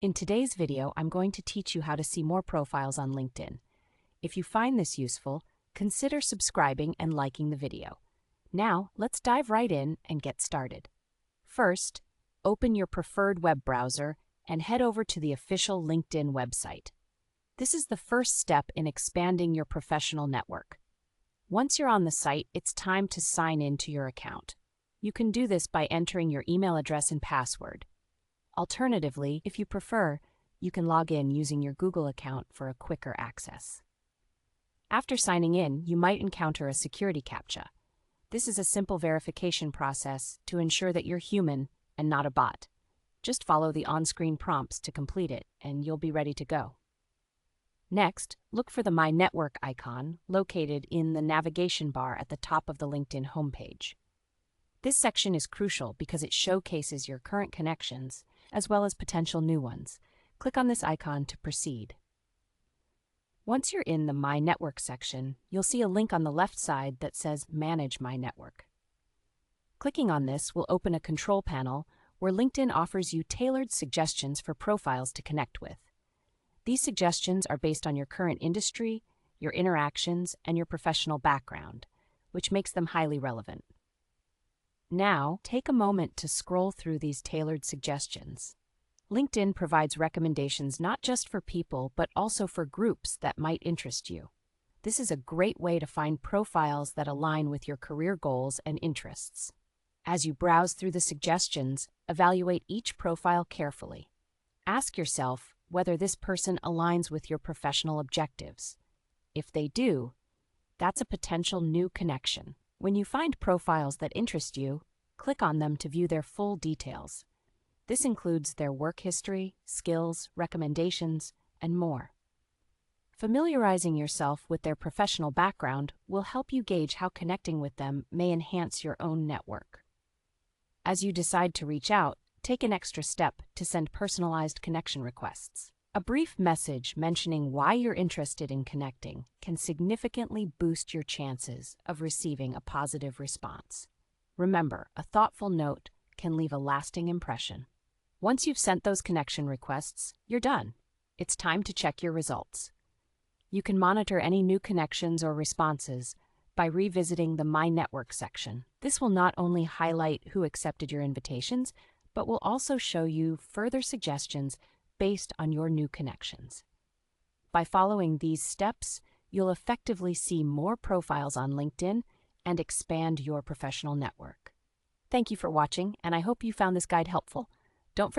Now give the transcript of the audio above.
In today's video, I'm going to teach you how to see more profiles on LinkedIn. If you find this useful, consider subscribing and liking the video. Now, let's dive right in and get started. First, open your preferred web browser and head over to the official LinkedIn website. This is the first step in expanding your professional network. Once you're on the site, it's time to sign in to your account. You can do this by entering your email address and password. Alternatively, if you prefer, you can log in using your Google account for a quicker access. After signing in, you might encounter a security CAPTCHA. This is a simple verification process to ensure that you're human and not a bot. Just follow the on-screen prompts to complete it, and you'll be ready to go. Next, look for the My Network icon located in the navigation bar at the top of the LinkedIn homepage. This section is crucial because it showcases your current connections as well as potential new ones. Click on this icon to proceed. Once you're in the My Network section, you'll see a link on the left side that says Manage My Network. Clicking on this will open a control panel where LinkedIn offers you tailored suggestions for profiles to connect with. These suggestions are based on your current industry, your interactions, and your professional background, which makes them highly relevant. Now, take a moment to scroll through these tailored suggestions. LinkedIn provides recommendations not just for people, but also for groups that might interest you. This is a great way to find profiles that align with your career goals and interests. As you browse through the suggestions, evaluate each profile carefully. Ask yourself whether this person aligns with your professional objectives. If they do, that's a potential new connection. When you find profiles that interest you, click on them to view their full details. This includes their work history, skills, recommendations, and more. Familiarizing yourself with their professional background will help you gauge how connecting with them may enhance your own network. As you decide to reach out, take an extra step to send personalized connection requests. A brief message mentioning why you're interested in connecting can significantly boost your chances of receiving a positive response. Remember, a thoughtful note can leave a lasting impression. Once you've sent those connection requests, you're done. It's time to check your results. You can monitor any new connections or responses by revisiting the My Network section. This will not only highlight who accepted your invitations, but will also show you further suggestions based on your new connections. By following these steps, you'll effectively see more profiles on LinkedIn and expand your professional network. Thank you for watching, and I hope you found this guide helpful. Don't forget